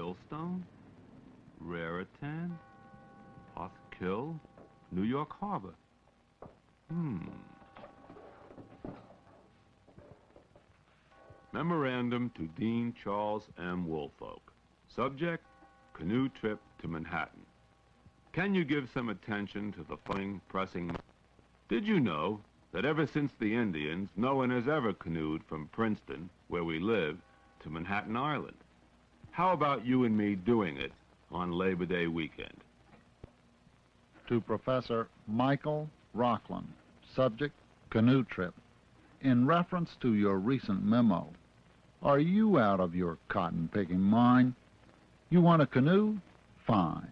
Millstone, Raritan, Potkill, New York Harbor. Memorandum to Dean Charles M. Woolfolk. Subject, canoe trip to Manhattan. Can you give some attention to the following pressing? Did you know that ever since the Indians, no one has ever canoed from Princeton, where we live, to Manhattan Island? How about you and me doing it on Labor Day weekend? To Professor Michael Rockland, subject, canoe trip. In reference to your recent memo, are you out of your cotton-picking mind? You want a canoe? Fine.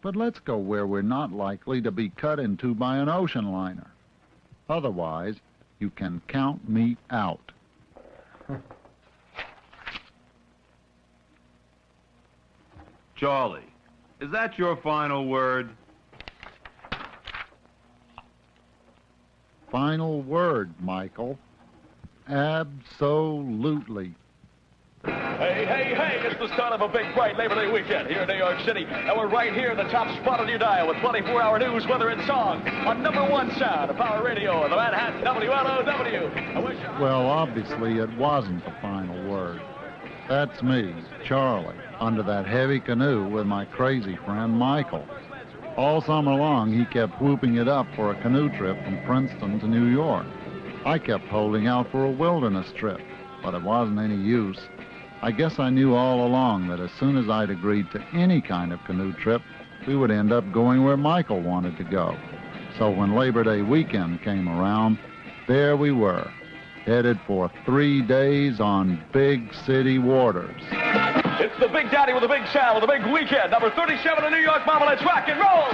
But let's go where we're not likely to be cut into by an ocean liner. Otherwise, you can count me out. Charlie, is that your final word? Final word, Michael. Absolutely. Hey, hey, hey, it's the start of a big, bright Labor Day weekend here in New York City. And we're right here in the top spot on your dial with 24-hour news, weather, and song on #1 sound of Power Radio and the Manhattan WLOW. Well, obviously, it wasn't the final word. That's me, Charlie, under that heavy canoe with my crazy friend Michael. All summer long, he kept whooping it up for a canoe trip from Princeton to New York. I kept holding out for a wilderness trip, but it wasn't any use. I guess I knew all along that as soon as I'd agreed to any kind of canoe trip, we would end up going where Michael wanted to go. So when Labor Day weekend came around, there we were, headed for 3 days on big city waters. It's the Big Daddy with a big sound with a big weekend. Number 37 in New York, Mama, let's rock and roll!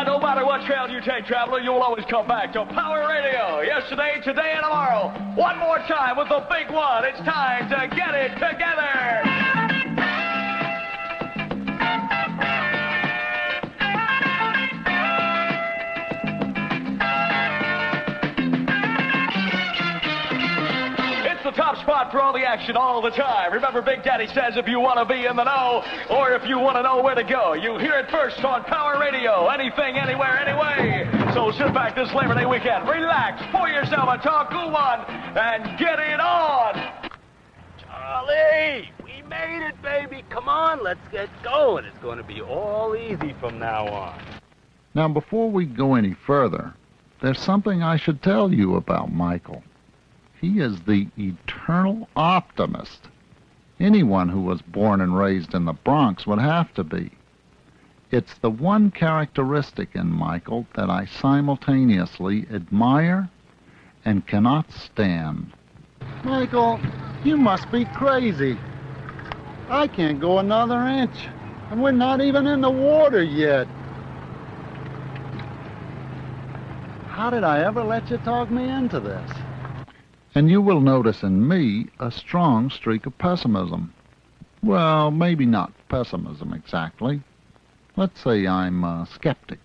No matter what trail you take, traveler, you will always come back to Power Radio. Yesterday, today, and tomorrow. One more time with the big one. It's time to get it together. The top spot for all the action all the time. Remember, Big Daddy says if you want to be in the know, or if you want to know where to go, you hear it first on Power Radio. Anything, anywhere, anyway. So sit back this Labor Day weekend, relax, pour yourself a taco one, and get it on. Charlie, we made it, baby. Come on, let's get going. It's going to be all easy from now on. Now, before we go any further, there's something I should tell you about Michael. He is the eternal optimist. Anyone who was born and raised in the Bronx would have to be. It's the one characteristic in Michael that I simultaneously admire and cannot stand. Michael, you must be crazy. I can't go another inch, and we're not even in the water yet. How did I ever let you talk me into this? And you will notice in me a strong streak of pessimism. Well, maybe not pessimism exactly. Let's say I'm a skeptic.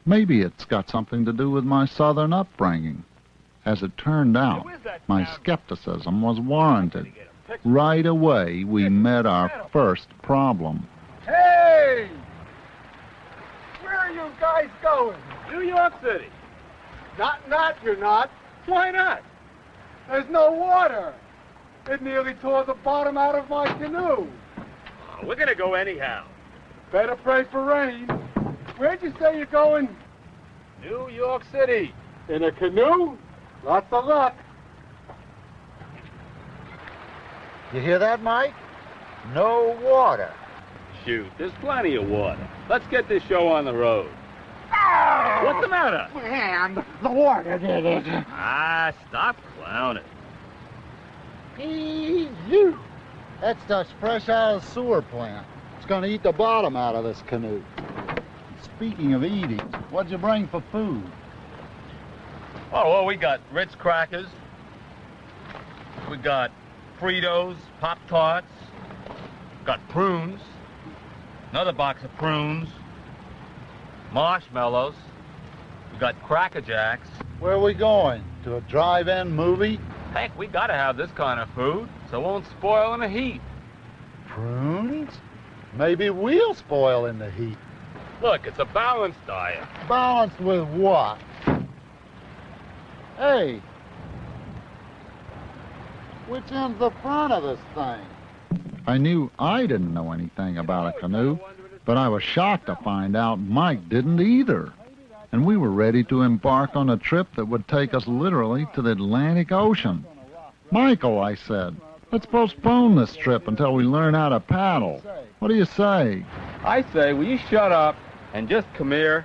Maybe it's got something to do with my Southern upbringing. As it turned out, my skepticism was warranted. Right away, we met our first problem. Hey! Where are you guys going? New York City. Not, you're not. Why not? There's no water. It nearly tore the bottom out of my canoe. Oh, we're going to go anyhow. Better pray for rain. Where'd you say you're going? New York City. In a canoe? Lots of luck. You hear that, Mike? No water. Shoot, there's plenty of water. Let's get this show on the road. Oh! What's the matter? Man, the water did it. Ah, stop clowning. You. That stuff's fresh out of the sewer plant. It's going to eat the bottom out of this canoe. Speaking of eating, what'd you bring for food? Oh, well, we got Ritz crackers. We got Fritos, Pop-Tarts. Got prunes. Another box of prunes. Marshmallows. We got Cracker Jacks. Where are we going? To a drive-in movie? Heck, we gotta have this kind of food, so it won't spoil in the heat. Prunes? Maybe we'll spoil in the heat. Look, it's a balanced diet. Balanced with what? Hey, which end's the front of this thing? I knew I didn't know anything about a canoe, but I was shocked to find out Mike didn't either. And we were ready to embark on a trip that would take us literally to the Atlantic Ocean. Michael, I said, let's postpone this trip until we learn how to paddle. What do you say? I say, will you shut up and just come here?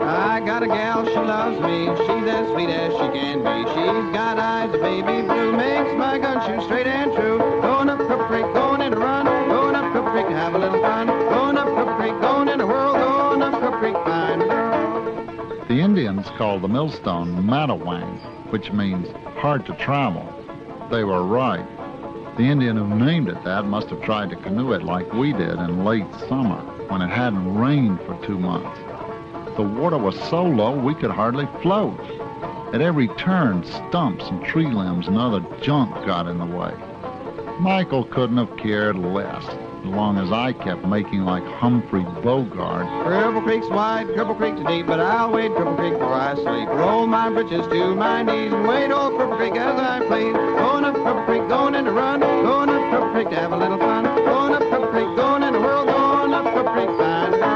I got a gal, she loves me, she's as sweet as she can be. She's got eyes of baby blue, makes my gun shoot straight and true. Going up Crook Creek, going in a run, going up Crook Creek, have a little fun. Going up Crook Creek, going in a whirl, going up Crook Creek, find a girl. The Indians called the millstone Matawang, which means hard to travel. They were right. The Indian who named it that must have tried to canoe it like we did in late summer, when it hadn't rained for 2 months. The water was so low we could hardly float. At every turn, stumps and tree limbs and other junk got in the way. Michael couldn't have cared less, as long as I kept making like Humphrey Bogart. Cripple Creek's wide, Cripple Creek's deep, but I'll wade Cripple Creek before I sleep. Roll my britches to my knees and wade old Cripple Creek as I please. Going up Cripple Creek, going in a run, going up Cripple Creek to have a little fun. Going up Cripple Creek, going in a whirl, going up Cripple Creek, find a girl.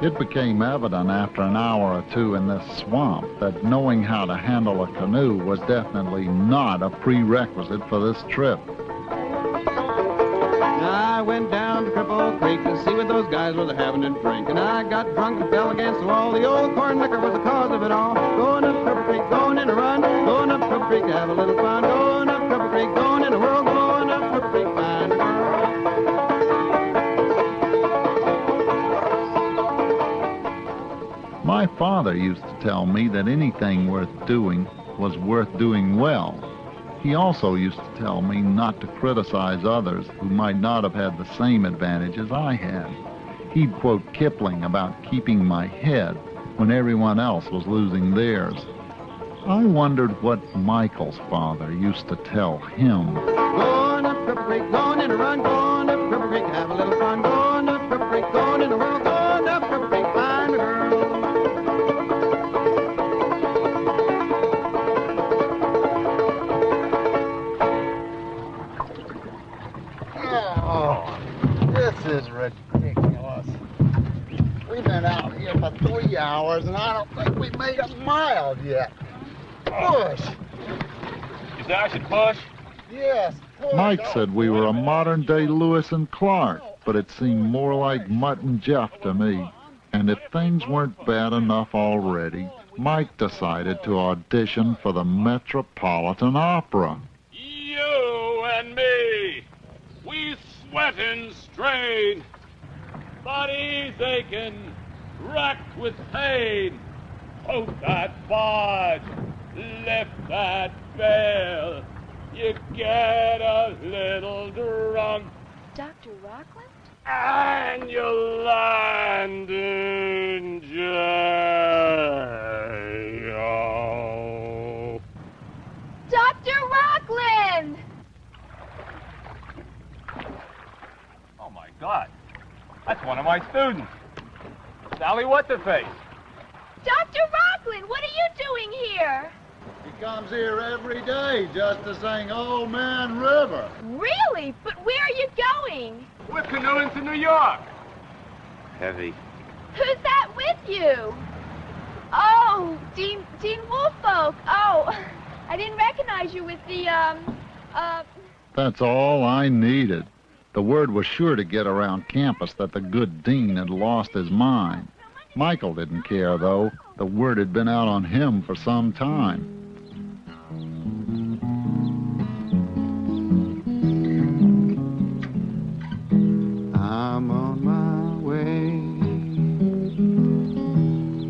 It became evident after an hour or two in this swamp that knowing how to handle a canoe was definitely not a prerequisite for this trip. I went down to Cripple Creek to see what those guys were having to drink. And I got drunk and fell against the wall. The old corn liquor was the cause of it all. Going up Cripple Creek, going in a run. Going up Cripple Creek to have a little fun. Going up Cripple Creek, going in a whirl. Going up Cripple Creek, find a girl. My father used to tell me that anything worth doing was worth doing well. He also used to tell me not to criticize others who might not have had the same advantages I had. He'd quote Kipling about keeping my head when everyone else was losing theirs. I wondered what Michael's father used to tell him. Going up Cripple Creek, going in a run. Going up Cripple Creek, have a little fun. Going up Cripple Creek, going in a whirl. Going up Cripple Creek, find a girl. This is ridiculous. We've been out here for 3 hours and I don't think we made a mile yet. Push! You say I should push? Yes, push. Mike said we were a modern-day Lewis and Clark, but it seemed more like Mutt and Jeff to me. And if things weren't bad enough already, Mike decided to audition for the Metropolitan Opera. You and me, we sweat and strain, bodies aching, racked with pain. Hold that barge, lift that bell, you get a little drunk, Dr. Rockland? and you land in jail. Dr. Rockland! Oh my God, that's one of my students. Sally What's-Her-Face. Dr. Rockland, what are you doing here? He comes here every day just to sing Old Man River. Really? But where are you going? We're canoeing to New York. Heavy. Who's that with you? Oh, Dean Woolfolk. Oh, I didn't recognize you with the, That's all I needed. The word was sure to get around campus that the good dean had lost his mind. Michael didn't care, though. The word had been out on him for some time. I'm on my way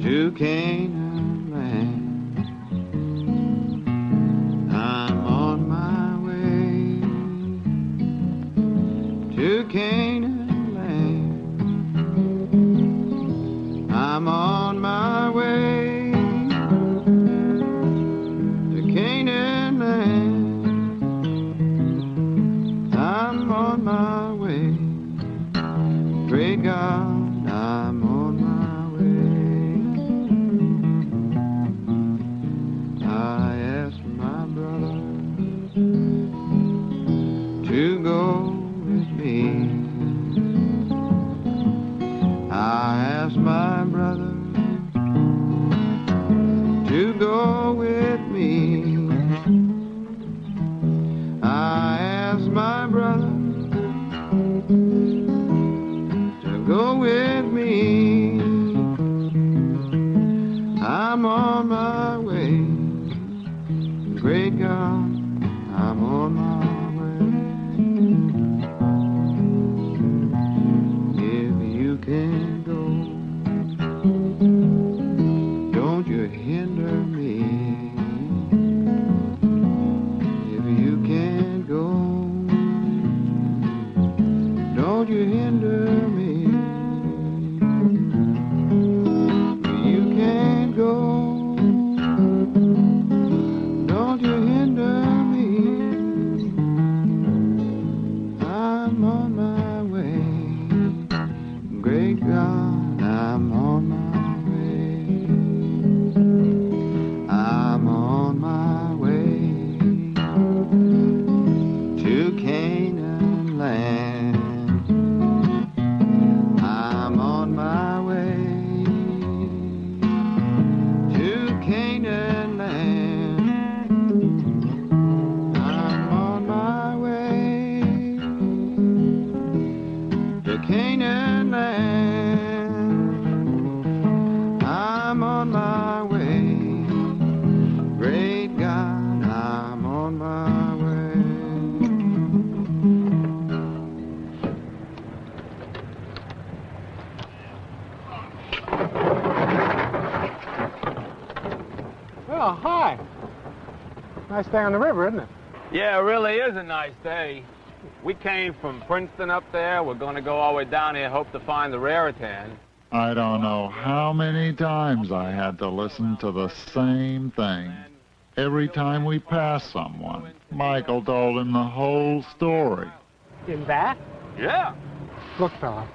to Canaan land. I'm on my way to Canaan land. I'm on my way to Canaan land. I'm on my way. Great God, I'm on my way. I asked my brother to go with me. I asked my brother to go with me. I asked my brother go with me. I'm on my way. Great God, I'm on my way. If you can go, don't you hinder me. If you can go, don't you hinder me. Don't you hinder me. I'm on my way. Great God, I'm on my way. I'm on my way to Canaan land. I'm on my way to Canaan land. I'm on my way to Canaan land. I'm on my way. Great God, I'm on my way. Well, hi. Nice day on the river, isn't it? Yeah, it really is a nice day. We came from Princeton up there. We're going to go all the way down here, hope to find the Raritan. I don't know how many times I had to listen to the same thing. Every time we passed someone, Michael told him the whole story. In that? Yeah. Look, fella,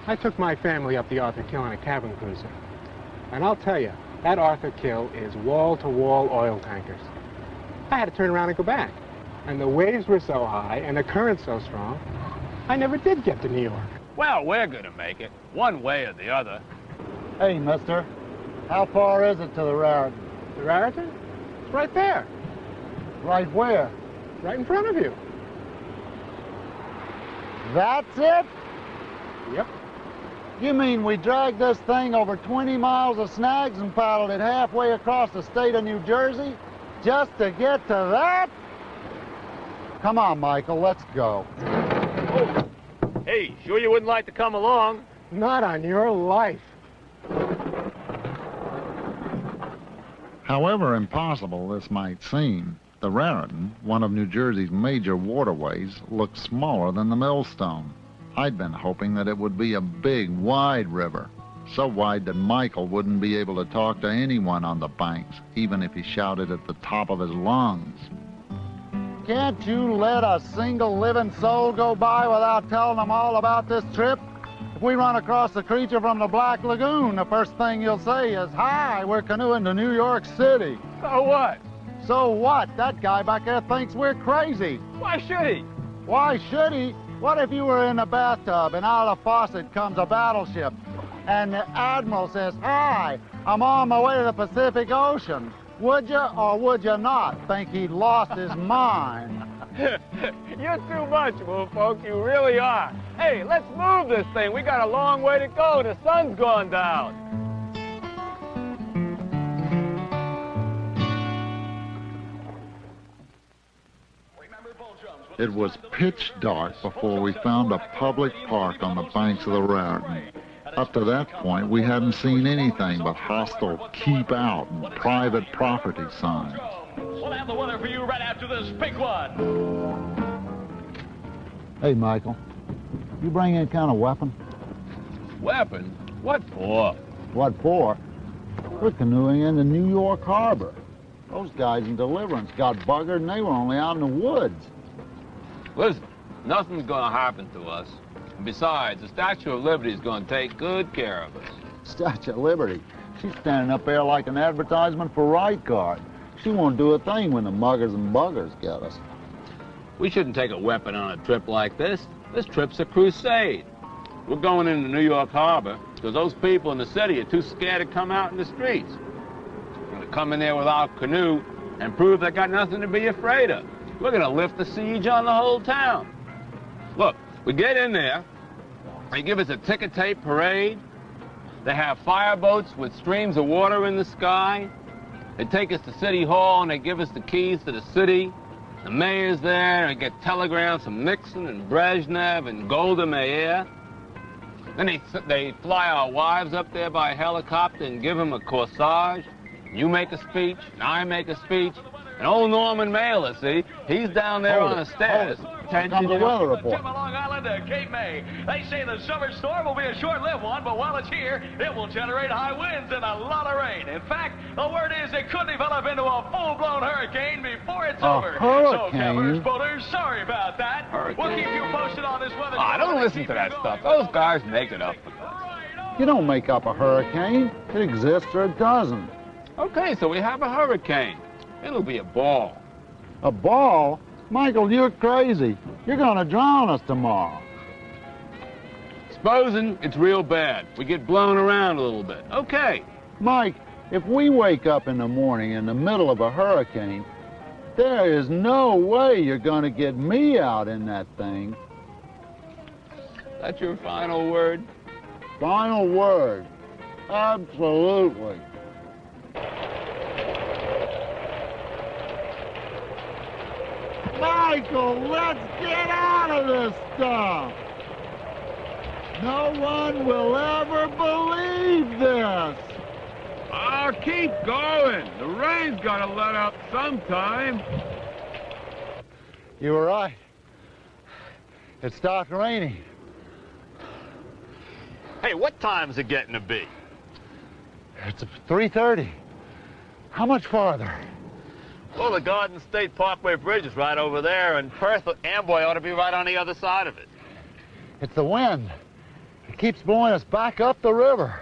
I took my family up the Arthur Kill on a cabin cruiser. And I'll tell you, that Arthur Kill is wall-to-wall oil tankers. I had to turn around and go back. And the waves were so high and the current so strong, I never did get to New York. Well, we're going to make it, one way or the other. Hey, mister, how far is it to the Raritan? The Raritan? It's right there, Right where? right in front of you. That's it? Yep. You mean we dragged this thing over 20 miles of snags and paddled it halfway across the state of New Jersey just to get to that? Come on, Michael, let's go. Oh. Hey, sure you wouldn't like to come along? Not on your life. However impossible this might seem, the Raritan, one of New Jersey's major waterways, looks smaller than the Millstone. I'd been hoping that it would be a big, wide river, so wide that Michael wouldn't be able to talk to anyone on the banks, even if he shouted at the top of his lungs. Can't you let a single living soul go by without telling them all about this trip? If we run across the creature from the Black Lagoon, the first thing you'll say is, "Hi, we're canoeing to New York City." So what? So what? That guy back there thinks we're crazy. Why should he? Why should he? What if you were in a bathtub and out of the faucet comes a battleship and the admiral says, "Hi, I'm on my way to the Pacific Ocean"? Would you or would you not think he'd lost his mind? You're too much, Woolfolk. You really are. Hey, let's move this thing. We got a long way to go. The sun's gone down. It was pitch dark before we found a public park on the banks of the Raritan. Up to that point, we hadn't seen anything but hostile keep out and private property signs. We'll have the weather for you right after this big one. Hey, Michael, you bring any kind of weapon? Weapon? What for? What for? We're canoeing into New York Harbor. Those guys in Deliverance got buggered and they were only out in the woods. Listen, nothing's gonna happen to us. And besides, the Statue of Liberty is gonna take good care of us. Statue of Liberty? She's standing up there like an advertisement for Right Guard. She won't do a thing when the muggers and buggers get us. We shouldn't take a weapon on a trip like this. This trip's a crusade. We're going into New York Harbor because those people in the city are too scared to come out in the streets. We're gonna come in there with our canoe and prove they got nothing to be afraid of. We're gonna lift the siege on the whole town. Look, we get in there, they give us a ticker tape parade, they have fireboats with streams of water in the sky, they take us to City Hall and they give us the keys to the city. The mayor's there, and we get telegrams from Nixon and Brezhnev and Golda Meir. Then they fly our wives up there by helicopter and give them a corsage. You make a speech, and I make a speech. And old Norman Mailer, see, he's down there on the stairs. Come the weather report. Long Island, Cape May. They say the summer storm will be a short-lived one, but while it's here, it will generate high winds and a lot of rain. In fact, the word is it could develop into a full-blown hurricane before it's over. Hurricane? So, campers, boaters, sorry about that. Hurricane. We'll keep you posted on this weather. Don't listen to that stuff. Those guys make it up. You don't make up a hurricane. It exists or it doesn't. Okay, so we have a hurricane. It'll be a ball. A ball? Michael, you're crazy. You're gonna drown us tomorrow. Supposing it's real bad. We get blown around a little bit. Okay. Mike, if we wake up in the morning in the middle of a hurricane, there is no way you're gonna get me out in that thing. That's your final word? Final word. Absolutely. Michael, let's get out of this stuff. No one will ever believe this. Oh, keep going. The rain's got to let up sometime. You were right. It stopped raining. Hey, what time's it getting to be? It's 3:30. How much farther? Well, the Garden State Parkway Bridge is right over there, and Perth Amboy ought to be right on the other side of it. It's the wind. It keeps blowing us back up the river.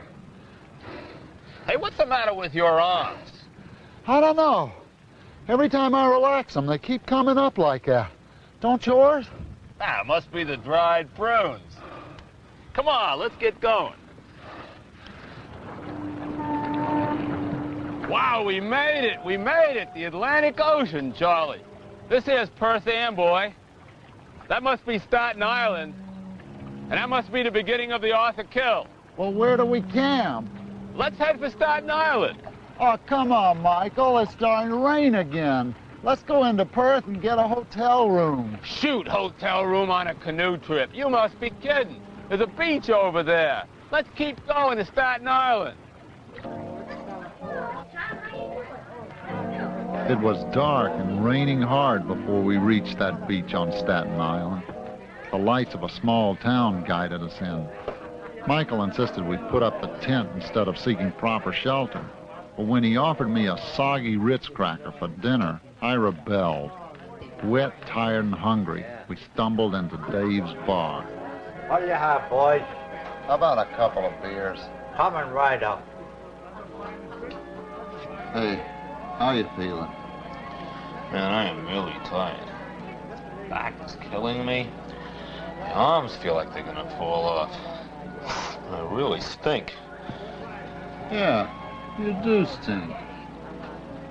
Hey, what's the matter with your arms? I don't know. Every time I relax them, they keep coming up like that. Don't yours? Ah, it must be the dried prunes. Come on, let's get going. Wow, we made it. We made it. The Atlantic Ocean, Charlie. This here's Perth Amboy. That must be Staten Island. And that must be the beginning of the Arthur Kill. Well, where do we camp? Let's head for Staten Island. Oh, come on, Michael. It's starting to rain again. Let's go into Perth and get a hotel room. Shoot, hotel room on a canoe trip. You must be kidding. There's a beach over there. Let's keep going to Staten Island. It was dark and raining hard before we reached that beach on Staten Island. The lights of a small town guided us in. Michael insisted we put up the tent instead of seeking proper shelter. But when he offered me a soggy Ritz cracker for dinner, I rebelled. Wet, tired, and hungry, we stumbled into Dave's bar. What do you have, boys? How about a couple of beers? Coming right up. Hey, how you feeling? Man, I am really tired. Back is killing me. My arms feel like they're gonna fall off. I really stink. Yeah, you do stink.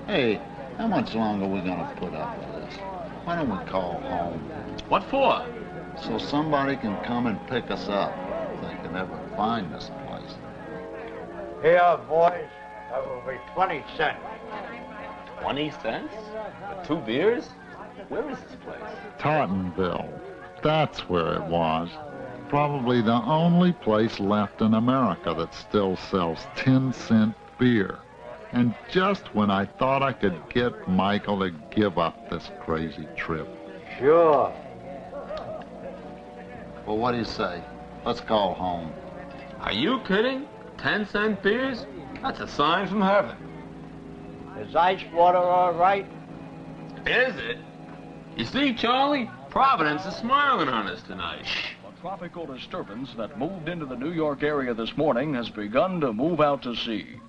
Hey, how much longer are we gonna put up with this? Why don't we call home? What for? So somebody can come and pick us up if they can ever find this place. Here, boys, that will be 20 cents. 20 cents? For 2 beers? Where is this place? Tottenville. That's where it was. Probably the only place left in America that still sells 10-cent beer. And just when I thought I could get Michael to give up this crazy trip. Sure. Well, what do you say? Let's go home. Are you kidding? 10-cent beers? That's a sign from heaven. Is ice water all right? Is it? You see, Charlie, Providence is smiling on us tonight. A tropical disturbance that moved into the New York area this morning has begun to move out to sea.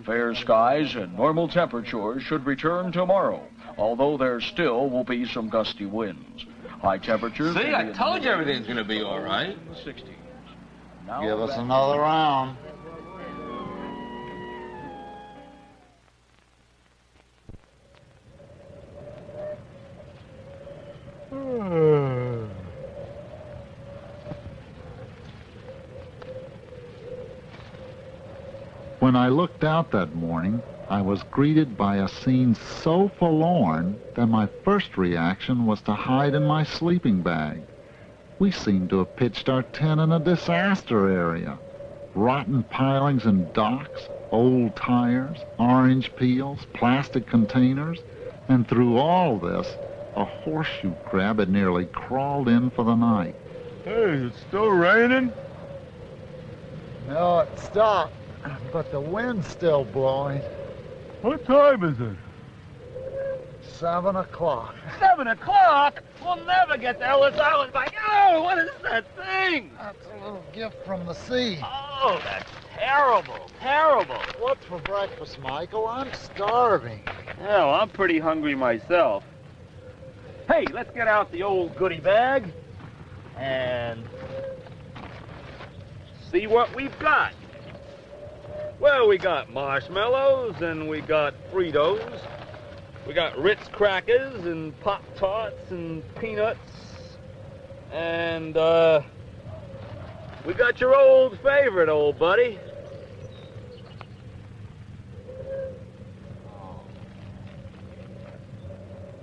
Fair skies and normal temperatures should return tomorrow, although there still will be some gusty winds. High temperatures... See, I told you everything's going to be all right. 60s. Give us another round. When I looked out that morning, I was greeted by a scene so forlorn that my first reaction was to hide in my sleeping bag. We seemed to have pitched our tent in a disaster area. Rotten pilings and docks, old tires, orange peels, plastic containers, and through all this, a horseshoe crab had nearly crawled in for the night. Hey, it's still raining? No, it stopped, but the wind's still blowing. What time is it? 7 o'clock. 7 o'clock? We'll never get to Ellis Island by... Oh, what is that thing? That's a little gift from the sea. Oh, that's terrible, terrible. What's for breakfast, Michael? I'm starving. Hell, I'm pretty hungry myself. Hey, let's get out the old goodie bag and see what we've got. Well, we got marshmallows and we got Fritos. We got Ritz crackers and Pop-Tarts and peanuts. And, we got your old favorite, old buddy.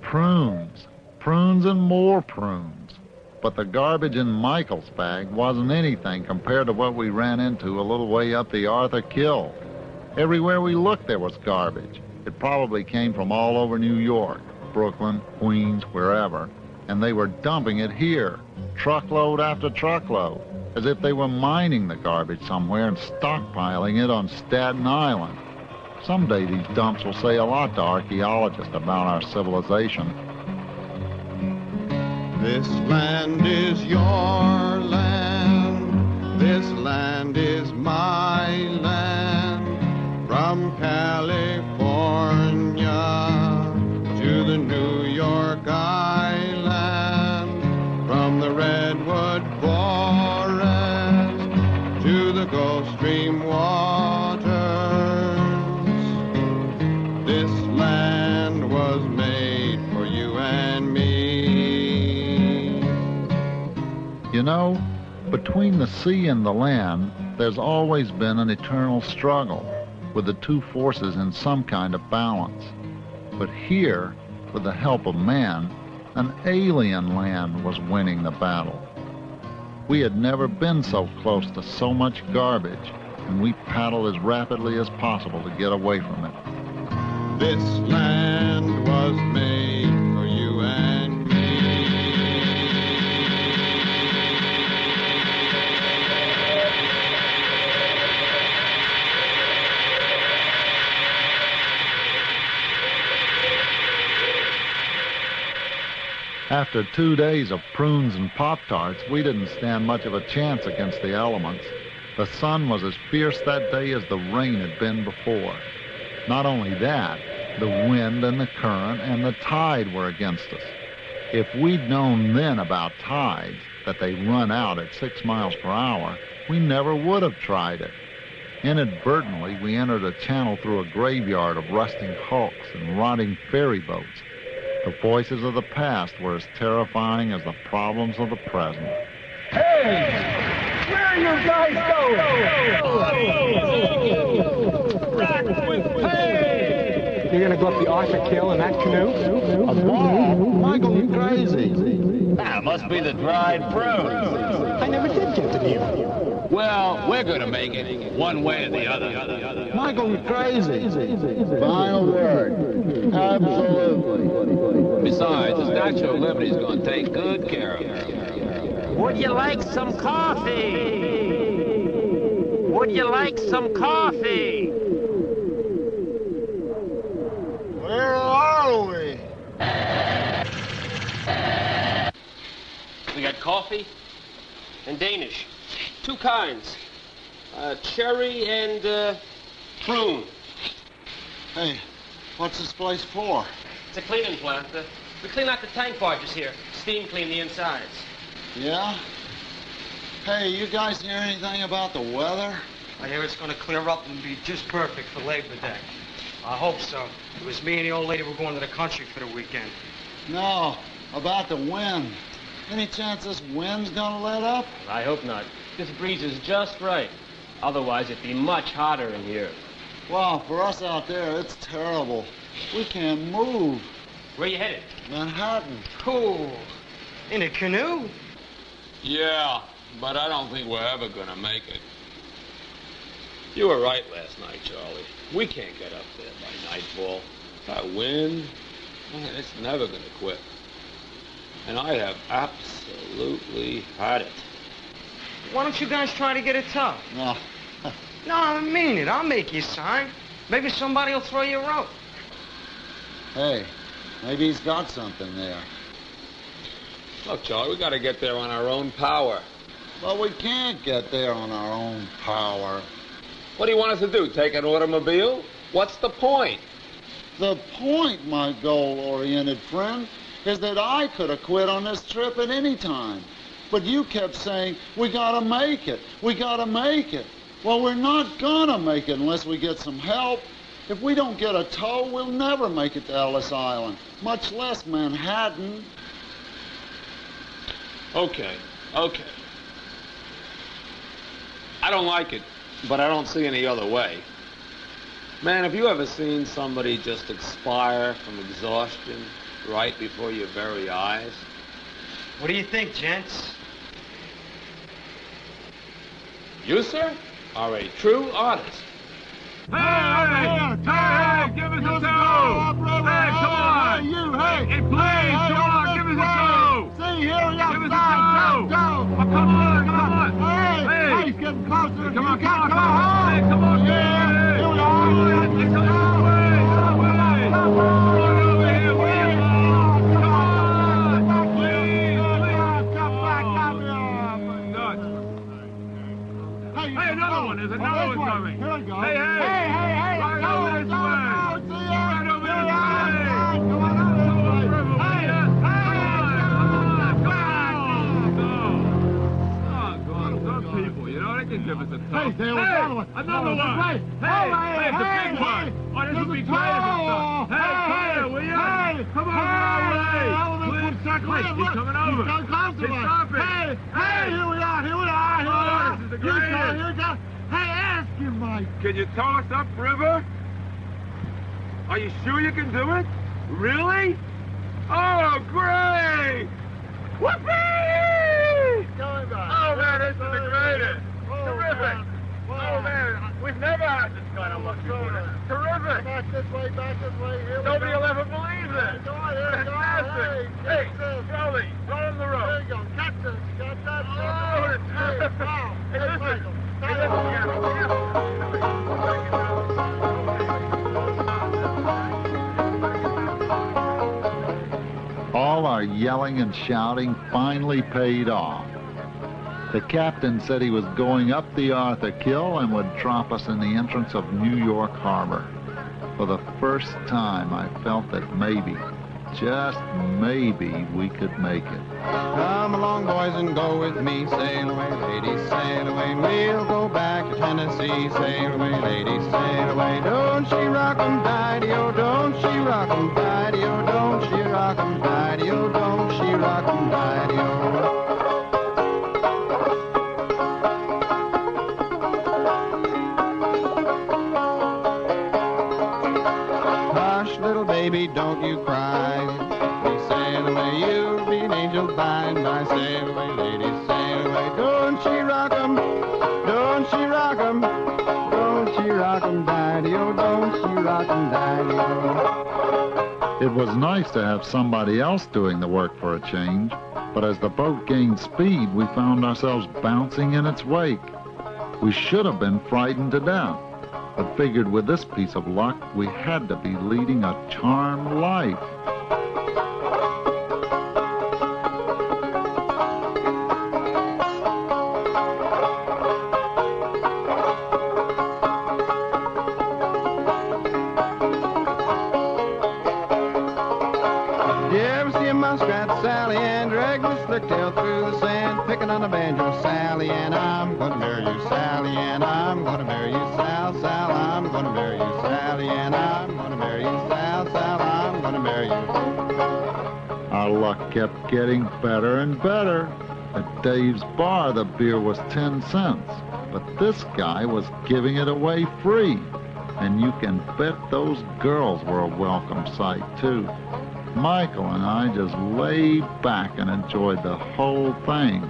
Prunes. Prunes and more prunes. But the garbage in Michael's bag wasn't anything compared to what we ran into a little way up the Arthur Kill. Everywhere we looked there was garbage. It probably came from all over New York, Brooklyn, Queens, wherever, and they were dumping it here, truckload after truckload, as if they were mining the garbage somewhere and stockpiling it on Staten Island. Someday these dumps will say a lot to archaeologists about our civilization. This land is your land, this land is my land, from California to the New York Island, from the Redwood Forest to the Gulf Stream waters. This land was made for you and me. You know, between the sea and the land, there's always been an eternal struggle, with the two forces in some kind of balance. But here, with the help of man, an alien land was winning the battle. We had never been so close to so much garbage, and we paddled as rapidly as possible to get away from it. This land was made for you and me. After 2 days of prunes and Pop-Tarts, we didn't stand much of a chance against the elements. The sun was as fierce that day as the rain had been before. Not only that, the wind and the current and the tide were against us. If we'd known then about tides, that they run out at 6 miles per hour, we never would have tried it. Inadvertently, we entered a channel through a graveyard of rusting hulks and rotting ferry boats. The voices of the past were as terrifying as the problems of the present. Hey! Where are you guys going? Rock with pay! You're gonna go up the Arthur Kill in that canoe? A ball? Michael, you crazy. That must be the dried fruit. I never did get to you. Well, we're gonna make it one way or the other. Michael, you crazy. Final word. Absolutely. Besides, the Statue of Liberty is gonna take good care of you. Would you like some coffee? Would you like some coffee? Where are we? We got coffee and Danish. 2 kinds. Cherry and prune. Hey, what's this place for? It's a cleaning plant. We clean out the tank barges here. Steam clean the insides. Yeah? Hey, you guys hear anything about the weather? I hear it's going to clear up and be just perfect for Labor Day. I hope so. It was me and the old lady were going to the country for the weekend. No, about the wind. Any chance this wind's gonna let up? I hope not. This breeze is just right. Otherwise, it'd be much hotter in here. Well, for us out there, it's terrible. We can't move. Where you headed? Manhattan. Cool. In a canoe? Yeah, but I don't think we're ever gonna make it. You were right last night, Charlie. We can't get up there by nightfall. That wind, man, it's never gonna quit. And I have absolutely had it. Why don't you guys try to get it tough? No. No, I mean it. I'll make you a sign. Maybe somebody will throw you a rope. Hey, maybe he's got something there. Look, Charlie, we gotta get there on our own power. Well, we can't get there on our own power. What do you want us to do, take an automobile? What's the point? The point, my goal-oriented friend, is that I could have quit on this trip at any time. But you kept saying, we gotta make it, we gotta make it. Well, we're not gonna make it unless we get some help. If we don't get a tow, we'll never make it to Ellis Island, much less Manhattan. Okay. I don't like it, but I don't see any other way. Man, have you ever seen somebody just expire from exhaustion right before your very eyes? What do you think, gents? You, sir, are a true artist. Hey, give us a tow! Hey, come on! Hey, please, come on, give us a tow! See, here we are. Give us a tow! Oh, come on! Hey, he's getting closer. Come on! Hey, come on, yeah, here we are. Come on, come on over here, please! Come on! Please! Come back, Hey, another one! There's another one coming! Here we go. Hey! Right over this way! Right over this way! Come on over this way. Some people, you know, they can give us a tow. Hey, there was another one. Another one! Hey, it's a big one! Oh, this would be great if it's tough. Hey, will you? Come on, please! He's coming over! Stop it! Hey, here we are. Oh, this is the greatest! Here we go. Hey, ask him, Mike. Can you tow us upriver? Are you sure you can do it? Really? Oh, great! Whoopee! Oh, man, this is the greatest! Terrific! Oh, man, we've never had this kind of luck before. Terrific! Back this way. Here Nobody will ever believe this! Fantastic! Hey, Charlie, throw him the rope! There you go. Catch this. Got that? Oh, it's terrific! Wow. Hey, listen! All our yelling and shouting finally paid off. The captain said he was going up the Arthur Kill and would drop us in the entrance of New York Harbor. For the first time, I felt that maybe, just maybe, we could make it. Come along, boys, and go with me. Sail away, ladies, sail away, and we'll go back to Tennessee. Sail away, ladies, sail away. Don't she rock 'em, daddy-o, don't she rock 'em, daddy-o, don't she rock 'em, daddy-o, don't she rock 'em, daddy-o. baby, don't you cry. We sail away, you'll be an angel by and by. Sail away, lady, sail away. Don't she rock 'em, don't she rock 'em, don't she rock 'em, daddy-o, don't she rock 'em, daddy-o. It was nice to have somebody else doing the work for a change, but as the boat gained speed, we found ourselves bouncing in its wake. We should have been frightened to death, but figured with this piece of luck, we had to be leading a charmed life. Sally Ann, drag the slick tail through the sand, picking on the banjo, Sally Ann, I'm gonna marry you, Sally Ann, I'm gonna marry you, Sal, Sal, I'm gonna marry you, Sally Ann, I'm gonna marry you, Sal, Sal, I'm gonna marry you. Our luck kept getting better and better. At Dave's bar, the beer was 10 cents, but this guy was giving it away free. And you can bet those girls were a welcome sight, too. Michael and I just laid back and enjoyed the whole thing.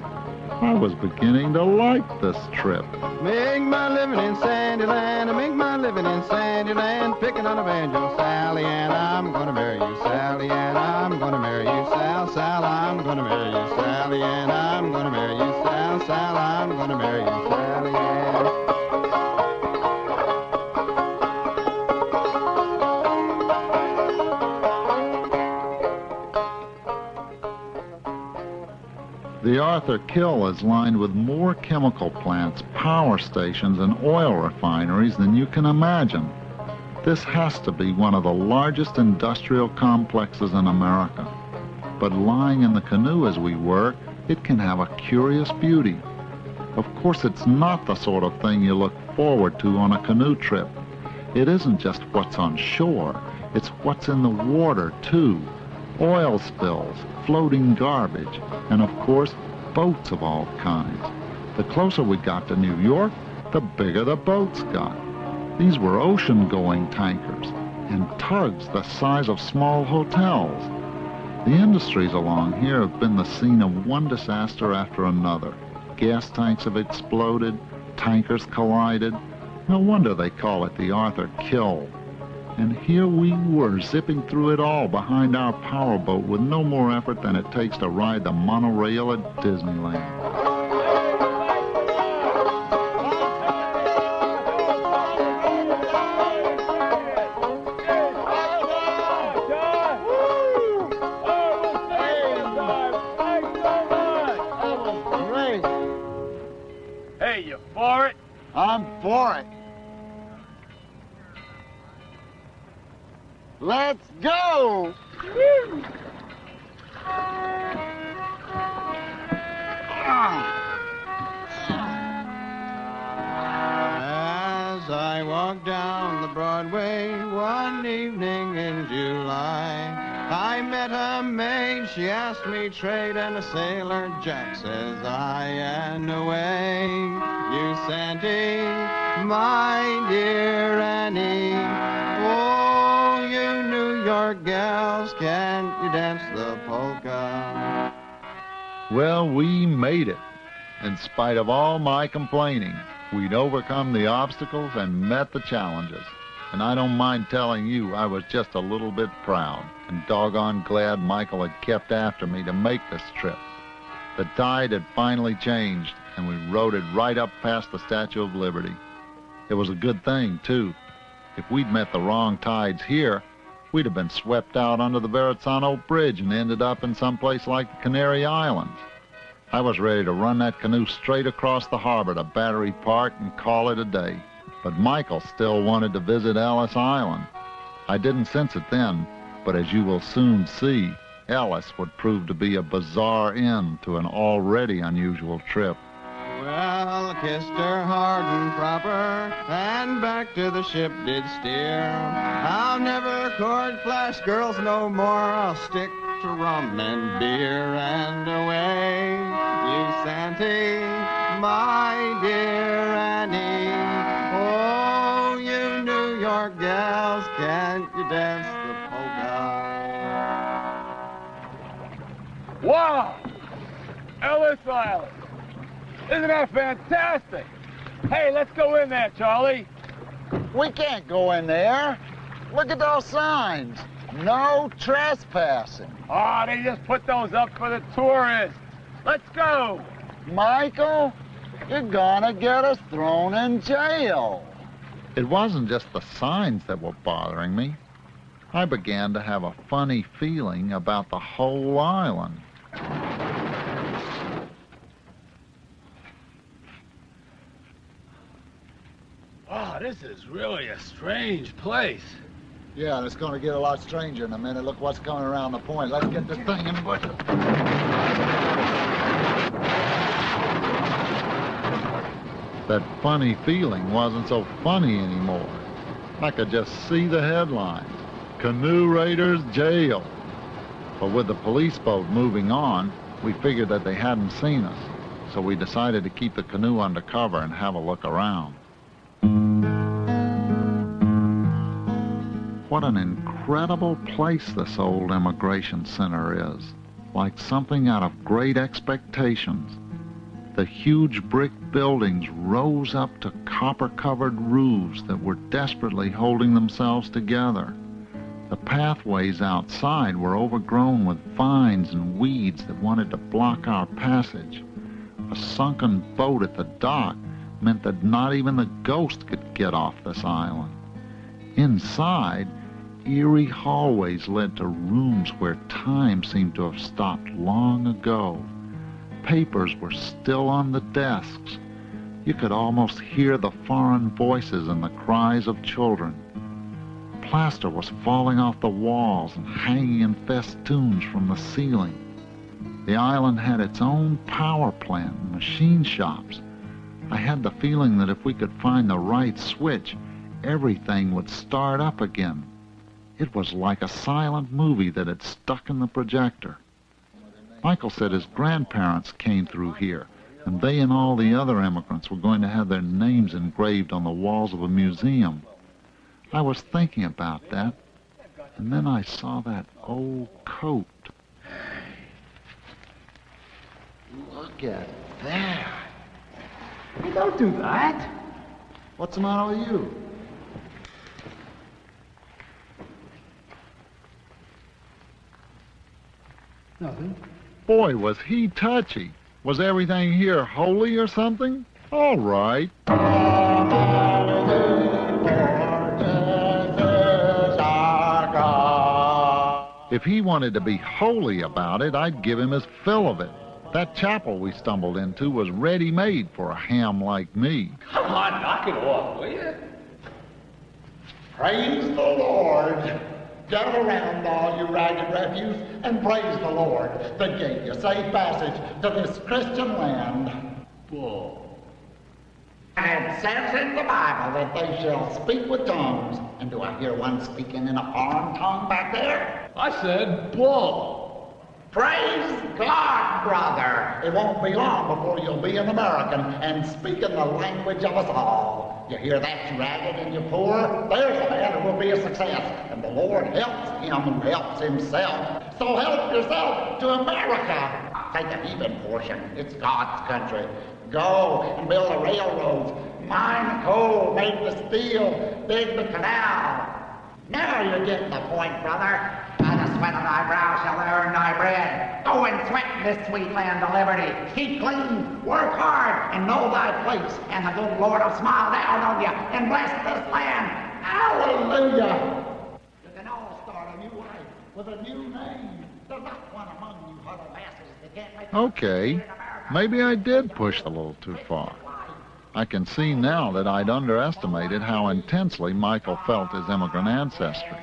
I was beginning to like this trip. Make my living in Sandyland, I make my living in Sandyland, picking on a banjo, Sally Ann, I'm gonna marry you, Sally Ann, I'm gonna marry you, Sal, Sal, I'm gonna marry you, Sally Ann, I'm gonna marry you, Sal, Sal, I'm gonna marry you, Sally Ann. The Arthur Kill is lined with more chemical plants, power stations, and oil refineries than you can imagine. This has to be one of the largest industrial complexes in America. But lying in the canoe as we were, it can have a curious beauty. Of course, it's not the sort of thing you look forward to on a canoe trip. It isn't just what's on shore, it's what's in the water, too. Oil spills, floating garbage, and of course, boats of all kinds. The closer we got to New York, the bigger the boats got. These were ocean-going tankers, and tugs the size of small hotels. The industries along here have been the scene of one disaster after another. Gas tanks have exploded, tankers collided. No wonder they call it the Arthur Kill. And here we were, zipping through it all behind our powerboat with no more effort than it takes to ride the monorail at Disneyland. Hey, you for it? I'm for it. Let's go! As I walked down the Broadway one evening in July, I met a maid, she asked me trade, and a sailor Jack says I, and away, you Santy, my dear Annie, oh, you New York gals, can't you dance the polka? Well, we made it. In spite of all my complaining, we'd overcome the obstacles and met the challenges. And I don't mind telling you, I was just a little bit proud and doggone glad Michael had kept after me to make this trip. The tide had finally changed, and we rode it right up past the Statue of Liberty. It was a good thing, too. If we'd met the wrong tides here, we'd have been swept out under the Verrazzano Bridge and ended up in some place like the Canary Islands. I was ready to run that canoe straight across the harbor to Battery Park and call it a day. But Michael still wanted to visit Ellis Island. I didn't sense it then, but as you will soon see, Ellis would prove to be a bizarre end to an already unusual trip. Well, I kissed her hard and proper, and back to the ship did steer. I'll never court flash girls no more, I'll stick to rum and beer, and away, you Santy, my dear Annie. Oh, you New York gals, can't you dance the polka? Wow! Ellis Island. Isn't that fantastic? Hey, let's go in there, Charlie. We can't go in there. Look at those signs. No trespassing. Oh, they just put those up for the tourists. Let's go. Michael, you're gonna get us thrown in jail. It wasn't just the signs that were bothering me. I began to have a funny feeling about the whole island. Oh, this is really a strange place. Yeah, and it's going to get a lot stranger in a minute. Look what's coming around the point. Let's get this thing in bush. That funny feeling wasn't so funny anymore. I could just see the headlines. Canoe Raiders Jail. But with the police boat moving on, we figured that they hadn't seen us. So we decided to keep the canoe under cover and have a look around. What an incredible place this old immigration center is. Like something out of Great Expectations. The huge brick buildings rose up to copper-covered roofs that were desperately holding themselves together. The pathways outside were overgrown with vines and weeds that wanted to block our passage. A sunken boat at the dock meant that not even the ghost could get off this island. Inside, eerie hallways led to rooms where time seemed to have stopped long ago. Papers were still on the desks. You could almost hear the foreign voices and the cries of children. Plaster was falling off the walls and hanging in festoons from the ceiling. The island had its own power plant and machine shops. I had the feeling that if we could find the right switch, everything would start up again. It was like a silent movie that had stuck in the projector. Michael said his grandparents came through here, and they and all the other immigrants were going to have their names engraved on the walls of a museum. I was thinking about that, and then I saw that old coat. Look at that. Hey, don't do that. What's the matter with you? Nothing. Boy, was he touchy. Was everything here holy or something? All right. If he wanted to be holy about it, I'd give him his fill of it. That chapel we stumbled into was ready-made for a ham like me. Come on, knock it off, will you? Praise the Lord. Gather around, all you ragged refuse, and praise the Lord that gave you safe passage to this Christian land. Bull. And it says in the Bible that they shall speak with tongues. And do I hear one speaking in a foreign tongue back there? I said bull. Praise God, brother. It won't be long before you'll be an American and speaking the language of us all. You hear that, you ragged and you poor? There's a man who will be a success. And the Lord helps him who helps himself. So help yourself to America. Take an even portion. It's God's country. Go and build the railroads, mine the coal, make the steel, dig the canal. Now you're getting the point, brother. By the sweat of thy brow shall thou earn thy bread. Go and sweat in this sweet land of liberty. Keep clean, work hard, and know thy place. And the good Lord will smile down on you and bless this land. Hallelujah! You can all start a new life with a new name. There's not one among you huddle masses that can't make Okay, maybe I did push a little too far. I can see now that I'd underestimated how intensely Michael felt his immigrant ancestry.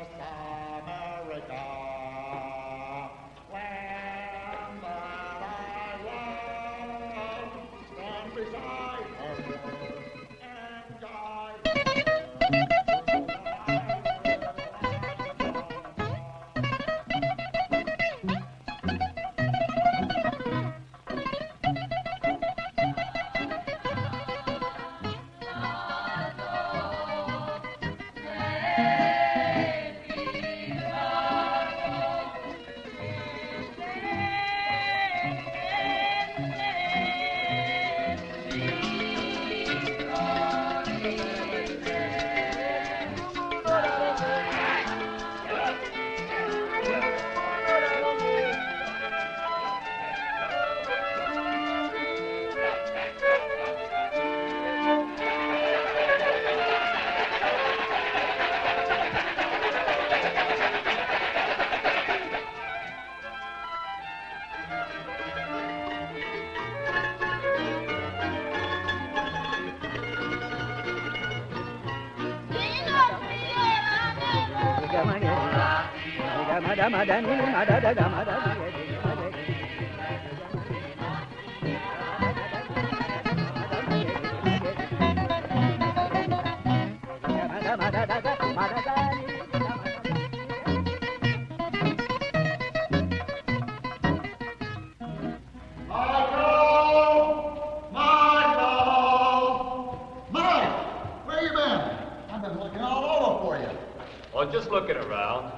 Oh, just looking around.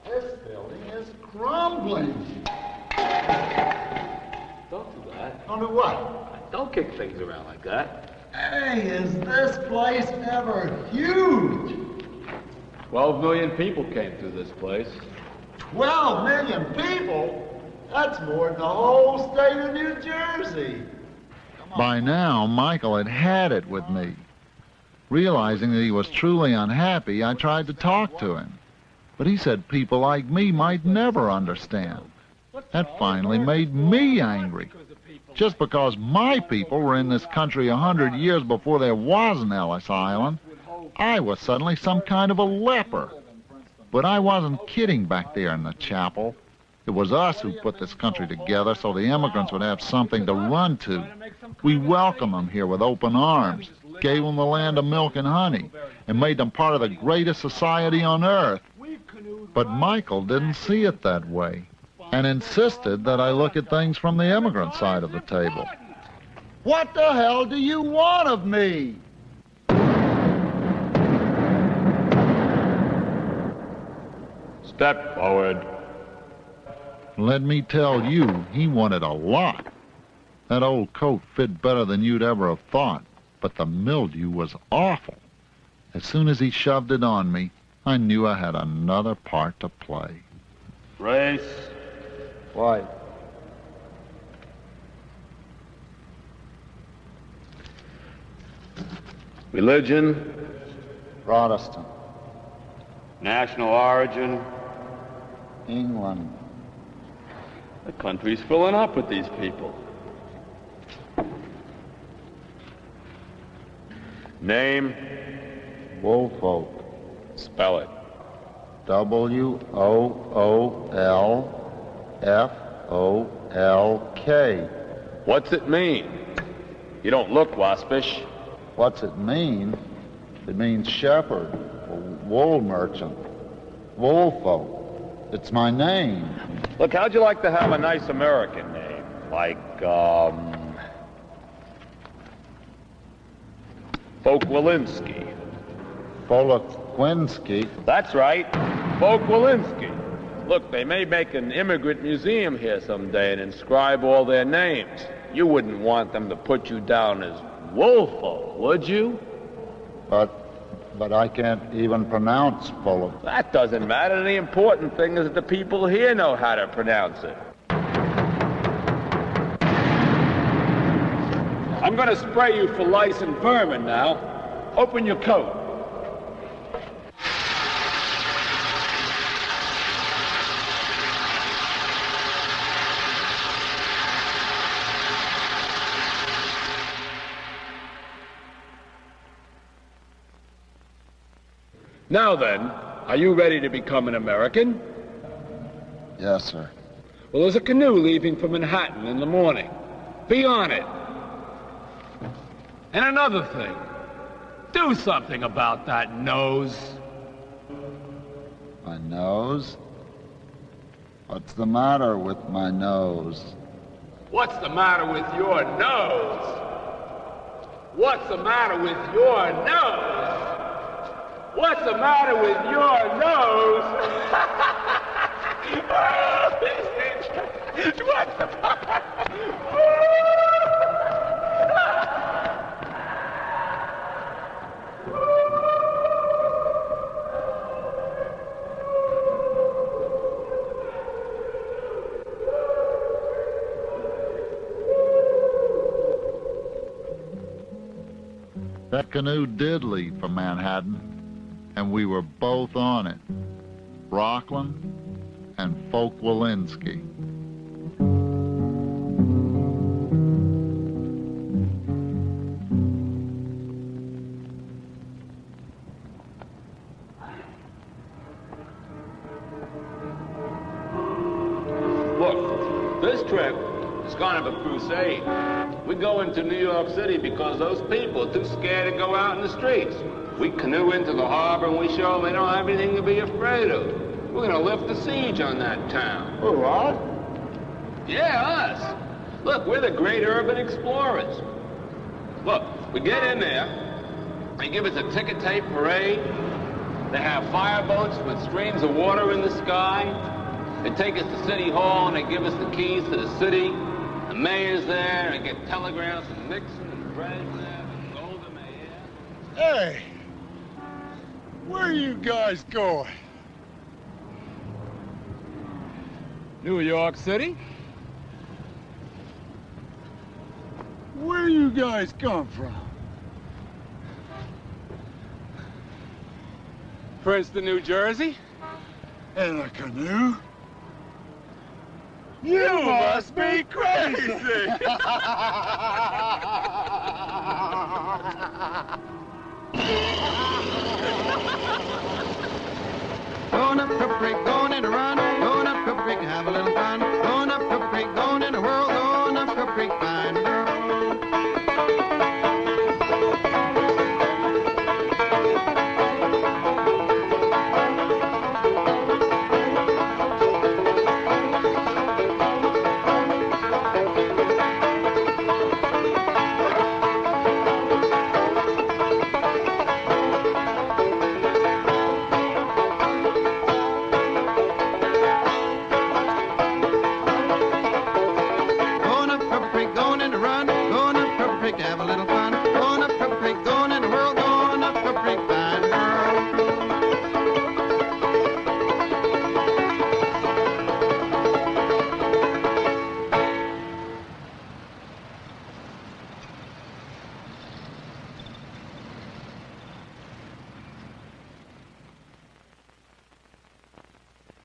This building is crumbling. Don't do that. Don't do what? Don't kick things around like that. Hey, is this place ever huge? 12 million people came through this place. 12 million people? That's more than the whole state of New Jersey. By now, Michael had had it with me. Realizing that he was truly unhappy, I tried to talk to him. But he said people like me might never understand. That finally made me angry. Just because my people were in this country 100 years before there was an Ellis Island, I was suddenly some kind of a leper. But I wasn't kidding back there in the chapel. It was us who put this country together so the immigrants would have something to run to. We welcomed them here with open arms, gave them the land of milk and honey, and made them part of the greatest society on earth. But Michael didn't see it that way, and insisted that I look at things from the immigrant side of the table. What the hell do you want of me? Step forward. Let me tell you, he wanted a lot. That old coat fit better than you'd ever have thought, but the mildew was awful. As soon as he shoved it on me, I knew I had another part to play. Race. White. Religion. Protestant. National origin. England. The country's filling up with these people. Name? Woolfolk. Spell it. W-O-O-L-F-O-L-K. What's it mean? You don't look waspish. What's it mean? It means shepherd, or wool merchant. Woolfolk. It's my name. Look, how'd you like to have a nice American name? Like, Folkwalinski. Folkwalinski. That's right, Folkwalinski. Look, they may make an immigrant museum here someday and inscribe all their names. You wouldn't want them to put you down as Woolfolk, would you? But I can't even pronounce Folok. That doesn't matter. The important thing is that the people here know how to pronounce it. I'm going to spray you for lice and vermin now. Open your coat. Now then, are you ready to become an American? Yes, sir. Well, there's a canoe leaving for Manhattan in the morning. Be on it. And another thing, do something about that nose. My nose? What's the matter with my nose? What's the matter with your nose? What's the matter with your nose? What's the matter with your nose? What's the matter? That canoe did leave for Manhattan, and we were both on it, Rockland and Folkwalinski. this trip is kind of a crusade. We go into New York City because those people are too scared to go out in the streets. We canoe into the harbor and we show them they don't have anything to be afraid of. We're going to lift the siege on that town. Who, what? Yeah, us. Look, we're the great urban explorers. Look, we get in there, they give us a ticker tape parade, they have fireboats with streams of water in the sky, they take us to City Hall and they give us the keys to the city, the mayor's there, and I get telegrams from Nixon and Brezhnev and Golda Meir. Hey, where are you guys going? New York City? Where you guys come from? Princeton, New Jersey? In a canoe? You must be crazy! Going up Crip Creek, going in a run, going up Crip Creek, have a little